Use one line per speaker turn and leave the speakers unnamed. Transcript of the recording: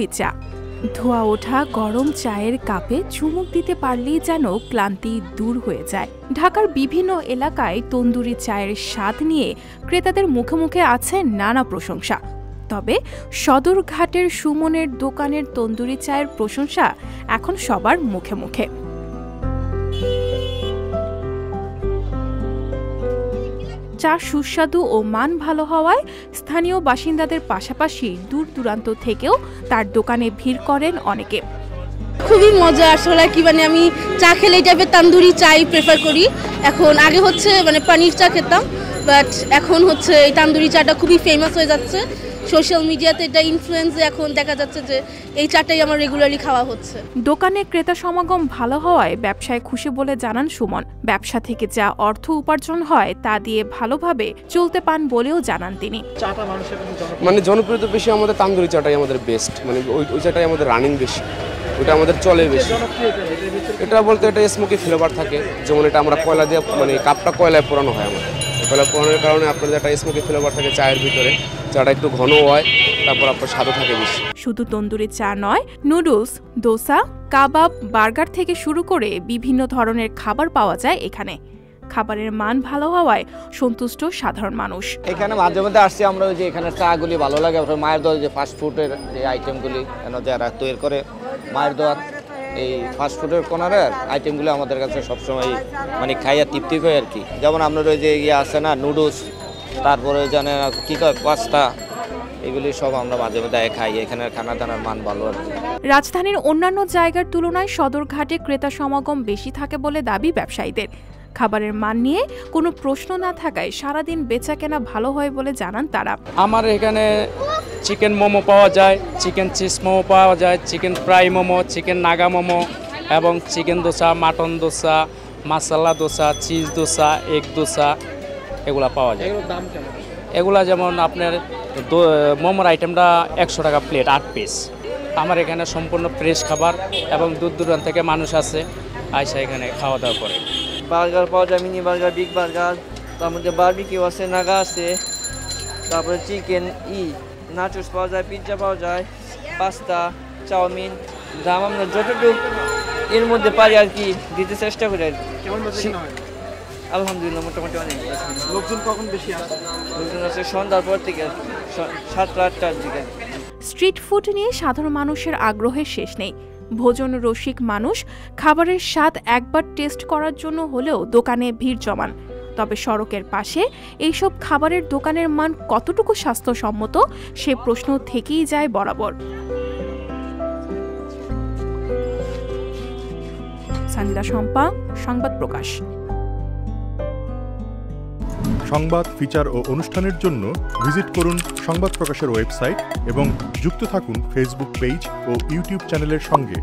তন্দুরি চা। ধোয়া ওঠা গরম চায়ের কাপে চুমুক দিতে পারলেই যেন ক্লান্তি দূর হয়ে যায়। ঢাকার বিভিন্ন এলাকায় তন্দুরি চায়ের স্বাদ নিয়ে ক্রেতাদের মুখে মুখে আছে নানা প্রশংসা। তবে সদরঘাটের সুমনের দোকানের তন্দুরি চায়ের প্রশংসা এখন সবার মুখে মুখে। চা সুস্বাদু ও মান ভালো হওয়ায় স্থানীয় বাসিন্দাদের পাশাপাশি দূর দূরান্ত থেকেও তার দোকানে ভিড় করেন অনেকে।
খুবই মজা আসলে আমি চা খেলে এই টাইপের তন্দুরি চাই প্রেফার করি। এখন আগে পানির চা খেতাম, বাট এখন এই তন্দুরি চাটা খুবই ফেমাস হয়ে যাচ্ছে। সোশ্যাল মিডিয়াতে এটা ইনফ্লুয়েন্সে এখন দেখা যাচ্ছে যে এই চাটাই আমার রেগুলারলি খাওয়া হচ্ছে।
দোকানে ক্রেতা সমাগম ভালো হওয়ায় ব্যবসায় খুশি বলে জানান সুমন। ব্যবসা থেকে যা অর্থ উপার্জন হয় তা দিয়ে ভালোভাবে চলতে পান বলেও জানান তিনি।
জনপ্রিয়তা বেশি আমাদের তন্দুরি চাটাই আমাদের বেস্ট, ওই চাটাই আমাদের রানিং বেশি, ওটা আমাদের চলে বেশি। এটা বলতে এটা স্মোকি ফ্লেভার থাকে, যেমন এটা আমরা কয়লা দিয়ে কাপটা কয়লায় পোড়ানো হয়। আমাদের কয়লা পোড়ানোর কারণে আপনাদের একটা স্মোকি ফ্লেভার থাকে চায়ের ভিতরে, চাটা একটু ঘন হয়, তারপর আপনার স্বাদও থাকে বেশি।
শুধু তন্দুরি চা নয়, নুডলস, দোসা, কাবাব, বার্গার থেকে শুরু করে বিভিন্ন ধরনের খাবার পাওয়া যায় এখানে। খাবারের মান ভালো হওয়ায় সন্তুষ্ট সাধারণ মানুষ।
এখানে মাঝে মধ্যে আসছি আমরা, ওই যে এখানে চাগুলি ভালো লাগে, মায়ের দোয়া যে ফাস্ট ফুডের যে আইটেমগুলি যারা তৈরি করে, মায়ের দোয়া এই ফাস্ট ফুডের কর্নারের আইটেমগুলো আমাদের কাছে সবসময় খাইয়া তৃপ্তি হয় আর কি। যেমন আপনার ওই যে আছে না নুডলস, তারপরে জানে কি কয় পাস্তা, এগুলি সব আমরা মাঝে মধ্যে খাই। এখানের খানা দানার মান ভালো আর কি।
রাজধানীর অন্যান্য জায়গার তুলনায় সদরঘাটে ক্রেতা সমাগম বেশি থাকে বলে দাবি ব্যবসায়ীদের। খাবারের মান নিয়ে কোনো প্রশ্ন না থাকায় সারাদিন বেচা কেনা ভালো হয় বলে জানান তারা।
আমার এখানে চিকেন মোমো পাওয়া যায়, চিকেন চিজ মোমো পাওয়া যায়, chicken fry momo, chicken Naga momo এবং চিকেন দোসা, মাটন দোসা, মাসালা দোসা, চিজ দোসা, এগ দোসা এগুলা পাওয়া যায়। এগুলা যেমন আপনার মোমোর আইটেমটা 100 টাকা প্লেট, 8 পিস। আমার এখানে সম্পূর্ণ ফ্রেশ খাবার এবং দূর দূরান্ত থেকে মানুষ আসে, আইসা এখানে খাওয়া দাওয়া করে।
বার্গার পাওয়া যায়, মিনি বার্গার, বিগ বার্গার, তার মধ্যে বারবিকিউ আছে, নাগা আছে, তারপরে চিকেন নাচোস পাওয়া যায়, পিৎজা পাওয়া যায়, পাস্তা, চাউমিন। দাম আমরা যতটুকু এর মধ্যে পারি আর কি দিতে চেষ্টা করি আর কি। আলহামদুলিল্লাহ মোটামুটি অনেক।
লোকজন কখন বেশি আসে?
লোকজন আছে সন্ধ্যার পর থেকে, 7-8টার দিকে।
স্ট্রিট ফুড নিয়ে সাধারণ মানুষের আগ্রহের শেষ নেই। ভোজন রসিক মানুষ খাবারের স্বাদ একবার টেস্ট করার জন্য হলেও দোকানে ভিড় জমান। তবে সড়কের পাশে এইসব খাবারের দোকানের মান কতটুকু স্বাস্থ্যসম্মত সে প্রশ্ন থেকেই যায় বরাবর। সানিদা শম্পা, সংবাদ প্রকাশ।
সংবাদ, ফিচার ও অনুষ্ঠানের জন্য ভিজিট করুন সংবাদ প্রকাশের ওয়েবসাইট এবং যুক্ত থাকুন ফেসবুক পেজ ও ইউটিউব চ্যানেলের সঙ্গে।